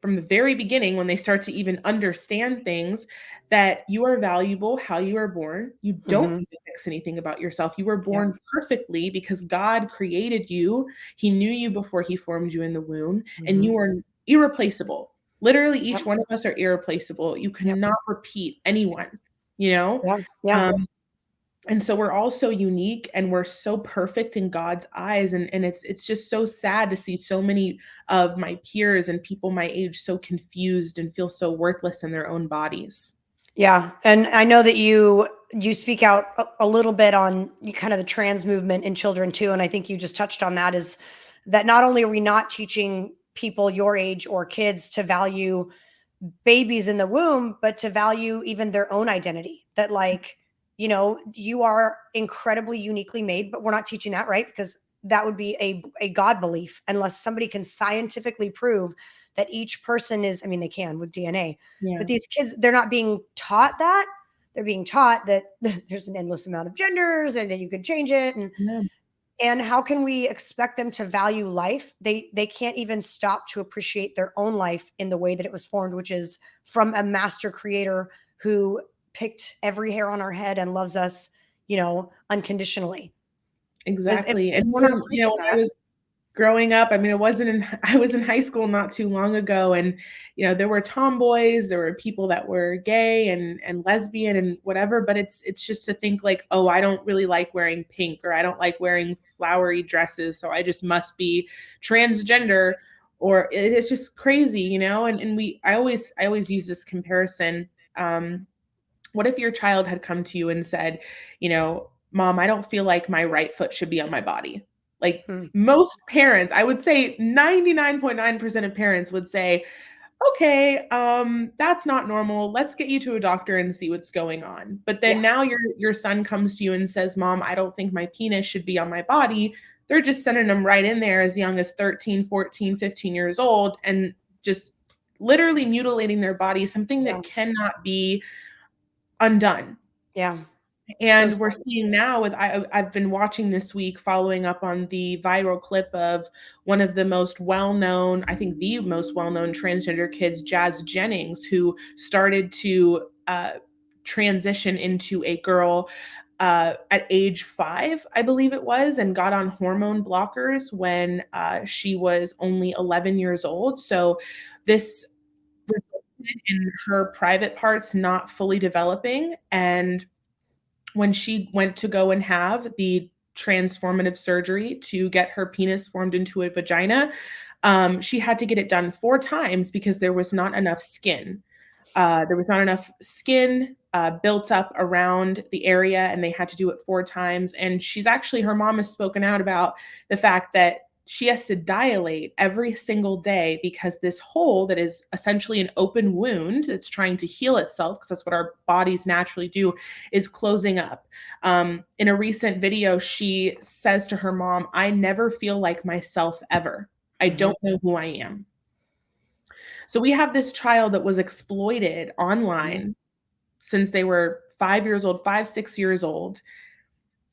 from the very beginning, when they start to even understand things, that you are valuable how you are born, you don't need to fix anything about yourself. You were born perfectly because God created you. He knew you before he formed you in the womb, and you are irreplaceable. Literally, each one of us are irreplaceable. You cannot repeat anyone, you know? Yeah. Yeah. And so we're all so unique and we're so perfect in God's eyes. And it's just so sad to see so many of my peers and people my age so confused and feel so worthless in their own bodies. Yeah. And I know that you speak out a little bit on kind of the trans movement in children too. And I think you just touched on that, is that not only are we not teaching people your age or kids to value babies in the womb, but to value even their own identity, that like, you are incredibly uniquely made, but we're not teaching that, right? Because that would be a God belief, unless somebody can scientifically prove that each person is, I mean, they can with DNA, but these kids, they're not being taught that. They're being taught that there's an endless amount of genders and that you could change it. And how can we expect them to value life? They can't even stop to appreciate their own life in the way that it was formed, which is from a master creator who picked every hair on our head and loves us, unconditionally. Exactly. If And we're not when preaching I that. was growing up, I mean, I was in high school not too long ago, and there were tomboys, there were people that were gay and lesbian and whatever, but it's just to think like, oh, I don't really like wearing pink, or I don't like wearing flowery dresses, so I just must be transgender, or it's just crazy, and I always use this comparison. What if your child had come to you and said, Mom, I don't feel like my right foot should be on my body? Like, most parents, I would say 99.9% of parents would say, okay, that's not normal. Let's get you to a doctor and see what's going on. But then now your son comes to you and says, Mom, I don't think my penis should be on my body. They're just sending them right in there as young as 13, 14, 15 years old, and just literally mutilating their body, something that cannot be undone. Yeah. And we're seeing now with, I've been watching this week, following up on the viral clip of one of the most well-known, I think the most well-known transgender kids, Jazz Jennings, who started to transition into a girl at age 5, I believe it was, and got on hormone blockers when she was only 11 years old. So this resulted in her private parts not fully developing, and when she went to go and have the transformative surgery to get her penis formed into a vagina, she had to get it done 4 times because there was not enough skin. There was not enough skin built up around the area, and they had to do it 4 times. And her mom has spoken out about the fact that she has to dilate every single day because this hole that is essentially an open wound that's trying to heal itself, because that's what our bodies naturally do, is closing up. In a recent video, she says to her mom, I never feel like myself ever. I don't know who I am. So we have this child that was exploited online since they were 5 years old, 5, 6 years old,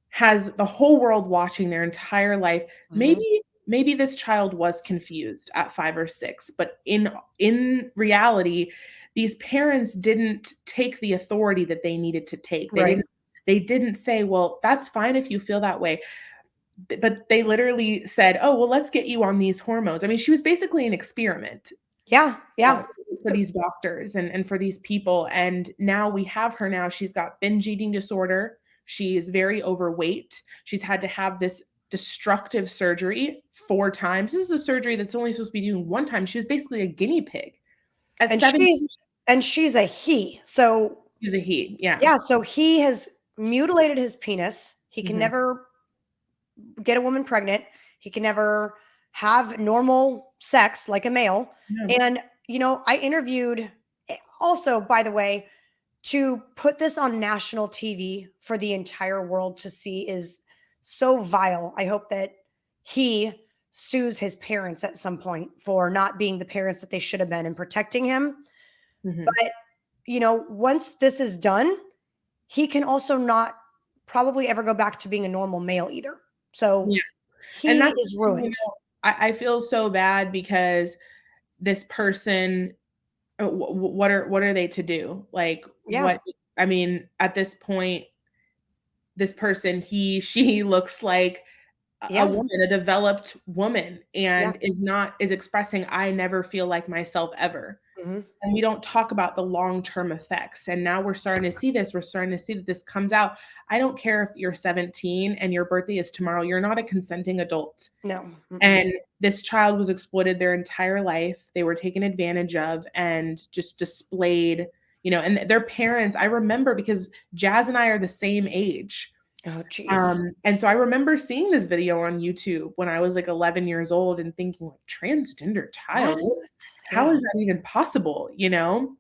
has the whole world watching their entire life. Maybe this child was confused at 5 or 6, but in reality, these parents didn't take the authority that they needed to take. Right. They didn't say, well, that's fine if you feel that way. But they literally said, oh, well, let's get you on these hormones. I mean, she was basically an experiment. Yeah. Yeah. For these doctors and for these people. And now we have her now. She's got binge eating disorder. She is very overweight. She's had to have this destructive surgery 4 times. This is a surgery that's only supposed to be doing 1 time. She was basically a guinea pig. At And 17, she's a he. So she's a he. Yeah. yeah. So he has mutilated his penis. He can never get a woman pregnant. He can never have normal sex like a male. Yeah. And, you know, I interviewed also, by the way, to put this on national TV for the entire world to see is so vile. I hope that he sues his parents at some point for not being the parents that they should have been and protecting him. But, you know, once this is done, he can also not probably ever go back to being a normal male either. So yeah. he is ruined. You know, I feel so bad because this person, what are they to do? Like, what, I mean, at this point, this person, she looks like a woman, a developed woman, and is expressing, I never feel like myself ever. And we don't talk about the long-term effects. And now we're starting to see this. We're starting to see that this comes out. I don't care if you're 17 and your birthday is tomorrow. You're not a consenting adult. No. And this child was exploited their entire life. They were taken advantage of and just displayed, you know, and their parents, I remember because Jazz and I are the same age. Oh, geez. And so I remember seeing this video on YouTube when I was like 11 years old and thinking, like, transgender child, how is that even possible? You know?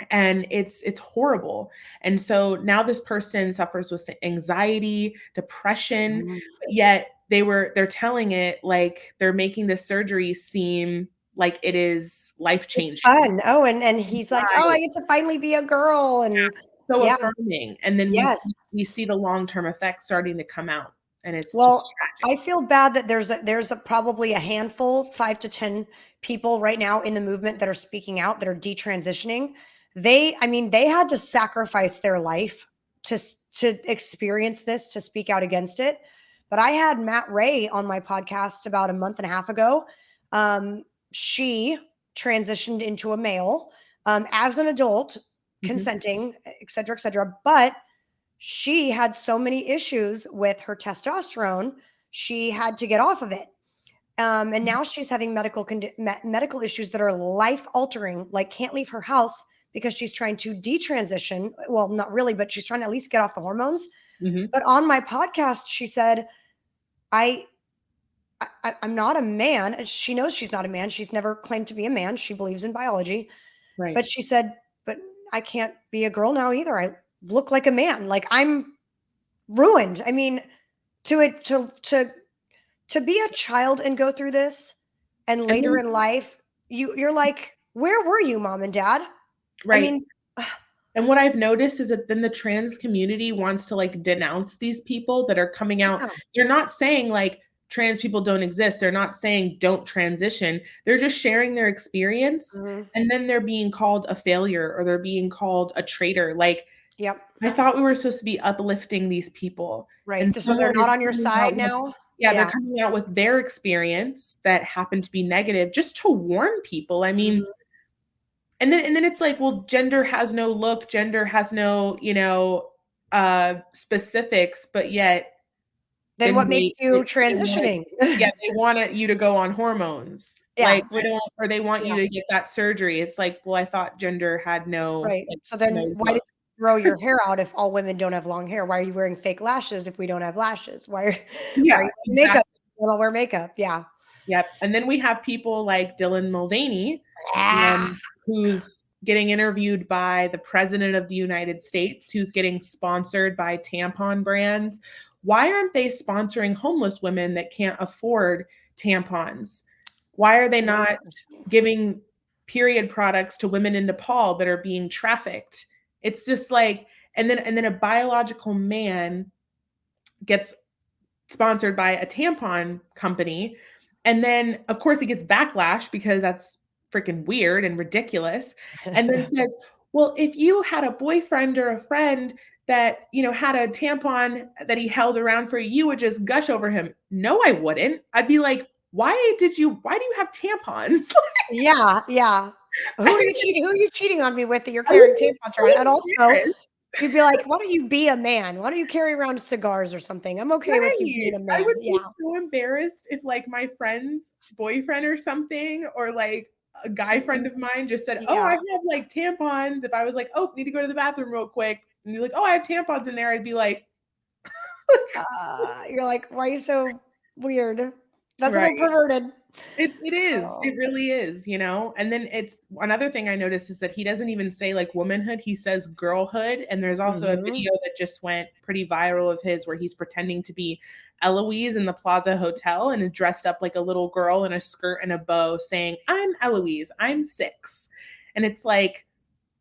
And it's horrible. And so now this person suffers with anxiety, depression, yet they're telling it like they're making this surgery seem like it is life-changing. Fun. Oh, and he's like, oh, I get to finally be a girl. And so affirming. And then we see the long-term effects starting to come out. And it's I feel bad that there's probably a handful, 5 to 10 people right now in the movement that are speaking out, that are detransitioning. They had to sacrifice their life to experience this, to speak out against it. But I had Matt Ray on my podcast about a month and a half ago. She transitioned into a male as an adult, consenting, et cetera, but she had so many issues with her testosterone. She had to get off of it. And now she's having medical issues that are life altering, like can't leave her house because she's trying to detransition. Well, not really, but she's trying to at least get off the hormones. But on my podcast, she said, I'm not a man. She knows she's not a man. She's never claimed to be a man. She believes in biology. Right. But she said, but I can't be a girl now either. I look like a man. Like, I'm ruined. I mean, to be a child and go through this, and later in life, you're like, where were you, mom and dad? Right. I mean, and what I've noticed is that then the trans community wants to like denounce these people that are coming out. They're not saying like trans people don't exist. They're not saying don't transition. They're just sharing their experience. And then they're being called a failure, or they're being called a traitor. Like, I thought we were supposed to be uplifting these people. Right. And so they're not on your side now. They're coming out with their experience that happened to be negative just to warn people. I mean, and then it's like, well, gender has no look, gender has no, you know, specifics, but yet then what makes you transitioning? They want you to go on hormones. Like, they want you to get that surgery. It's like, well, I thought gender had no. Right. Like, so then why did you grow your hair out if all women don't have long hair? Why are you wearing fake lashes if we don't have lashes? Why are you wearing makeup? We don't wear makeup. Yeah. Yep. And then we have people like Dylan Mulvaney, who's getting interviewed by the president of the United States, who's getting sponsored by tampon brands. Why aren't they sponsoring homeless women that can't afford tampons? Why are they not giving period products to women in Nepal that are being trafficked? It's just like, and then a biological man gets sponsored by a tampon company. And then of course he gets backlash because that's freaking weird and ridiculous. And then says, well, if you had a boyfriend or a friend that, had a tampon that he held around for you, you would just gush over him. No, I wouldn't. I'd be like, why do you have tampons? Yeah. Who are you cheating on me with that you're carrying tampons around? And also, you'd be like, why don't you be a man? Why don't you carry around cigars or something? I'm okay with you being a man. I would be so embarrassed if like my friend's boyfriend or something, or like a guy friend of mine just said, oh, I have like tampons. If I was like, oh, need to go to the bathroom real quick. And you're like, oh, I have tampons in there. I'd be like, you're like, why are you so weird? That's a little perverted. It is. It really is, And then it's another thing I noticed is that he doesn't even say like womanhood. He says girlhood. And there's also a video that just went pretty viral of his where he's pretending to be Eloise in the Plaza Hotel and is dressed up like a little girl in a skirt and a bow saying, I'm Eloise, I'm 6. And it's like,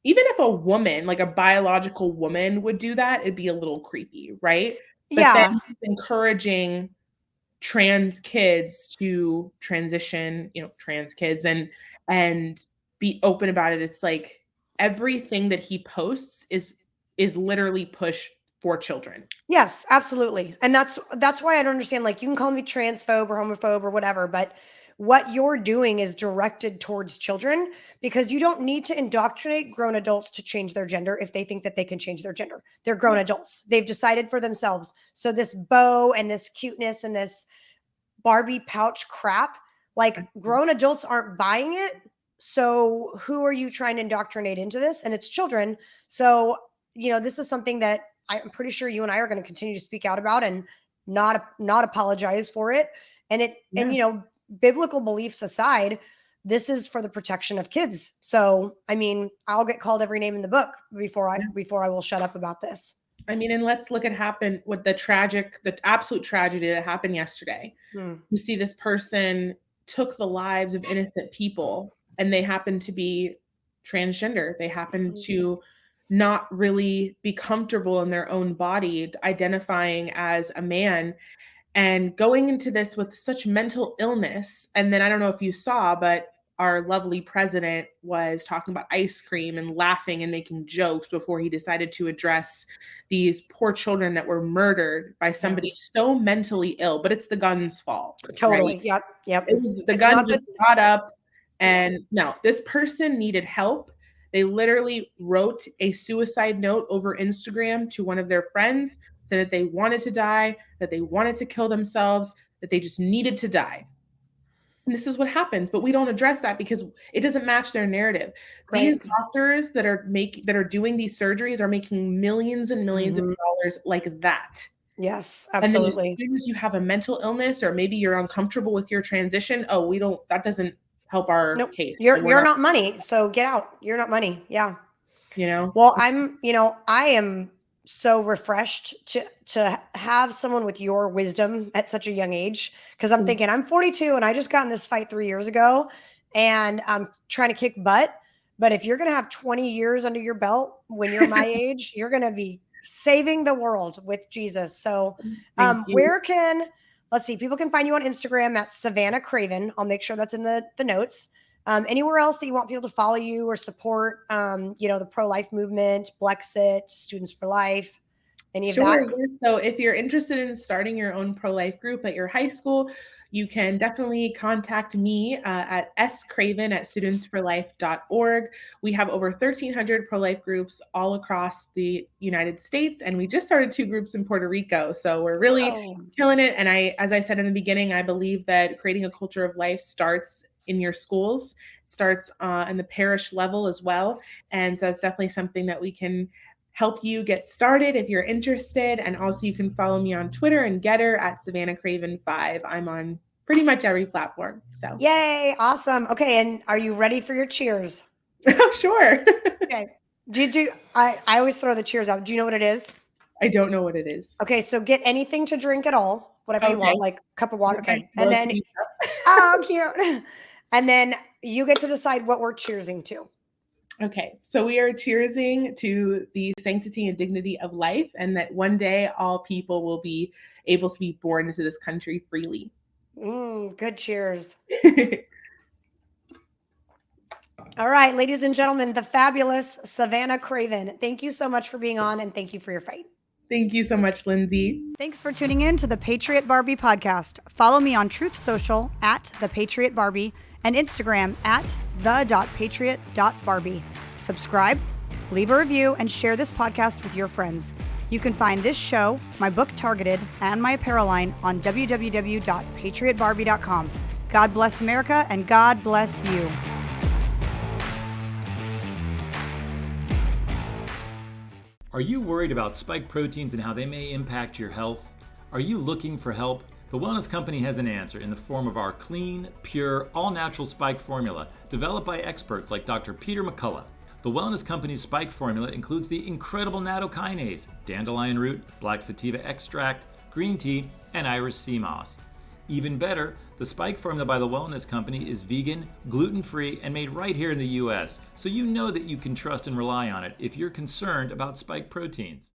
even if a woman, like a biological woman would do that, it'd be a little creepy, right? But then he's encouraging trans kids to transition, trans kids and be open about it. It's like everything that he posts is literally push for children. Yes, absolutely. And that's why I don't understand, like, you can call me transphobe or homophobe or whatever, but what you're doing is directed towards children, because you don't need to indoctrinate grown adults to change their gender if they think that they can change their gender. They're grown adults. They've decided for themselves. So this bow and this cuteness and this Barbie pouch crap, like, grown adults aren't buying it. So who are you trying to indoctrinate into this? And it's children. So, this is something that I'm pretty sure you and I are going to continue to speak out about and not apologize for it. And biblical beliefs aside, this is for the protection of kids. So, I mean, I'll get called every name in the book before I will shut up about this. I mean, and let's look at the absolute tragedy that happened yesterday. You see this person took the lives of innocent people, and they happen to be transgender. They happen to not really be comfortable in their own body, identifying as a man, and going into this with such mental illness. And then I don't know if you saw, but our lovely president was talking about ice cream and laughing and making jokes before he decided to address these poor children that were murdered by somebody so mentally ill. But it's the gun's fault. Totally. Right? Yep. It was the gun just got up, and no, this person needed help. They literally wrote a suicide note over Instagram to one of their friends, said that they wanted to die, that they wanted to kill themselves, that they just needed to die. And this is what happens, but we don't address that because it doesn't match their narrative. Right. These doctors that are doing these surgeries are making millions and millions of dollars like that. Yes, absolutely. And then as soon as you have a mental illness, or maybe you're uncomfortable with your transition, that doesn't help our case. You're not money, so get out. You're not money. Yeah. Well, I am so refreshed to have someone with your wisdom at such a young age, because I'm thinking I'm 42 and I just got in this fight 3 years ago and I'm trying to kick butt. But if you're going to have 20 years under your belt when you're my age, you're going to be saving the world with Jesus. So let's see, people can find you on Instagram at Savannah Craven. I'll make sure that's in the notes. Anywhere else that you want people to follow you or support, the pro-life movement, Blexit, Students for Life, any of that? So if you're interested in starting your own pro-life group at your high school, you can definitely contact me at scraven@studentsforlife.org. We have over 1,300 pro-life groups all across the United States, and we just started 2 groups in Puerto Rico. So we're really killing it. And as I said in the beginning, I believe that creating a culture of life starts in your schools. It starts in the parish level as well. And so it's definitely something that we can help you get started if you're interested. And also you can follow me on Twitter and Getter at Savannah Craven 5. I'm on pretty much every platform. So yay, awesome. Okay, and are you ready for your cheers? Oh, sure. Okay. I always throw the cheers out. Do you know what it is? I don't know what it is. Okay, so get anything to drink at all, whatever you want, like a cup of water. Okay. And then oh, cute. And then you get to decide what we're cheersing to. Okay, so we are cheersing to the sanctity and dignity of life, and that one day all people will be able to be born into this country freely. Good cheers. All right, ladies and gentlemen, the fabulous Savannah Craven. Thank you so much for being on, and thank you for your fight. Thank you so much, Lindsay. Thanks for tuning in to the Patriot Barbie Podcast. Follow me on Truth Social at The Patriot Barbie and Instagram at the.patriot.barbie. Subscribe, leave a review, and share this podcast with your friends. You can find this show, my book Targeted, and my apparel line on www.patriotbarbie.com. God bless America, and God bless you. Are you worried about spike proteins and how they may impact your health? Are you looking for help? The Wellness Company has an answer in the form of our clean, pure, all-natural spike formula developed by experts like Dr. Peter McCullough. The Wellness Company's spike formula includes the incredible nattokinase, dandelion root, black sativa extract, green tea, and Irish sea moss. Even better, the spike formula by the Wellness Company is vegan, gluten-free, and made right here in the US, so you know that you can trust and rely on it if you're concerned about spike proteins.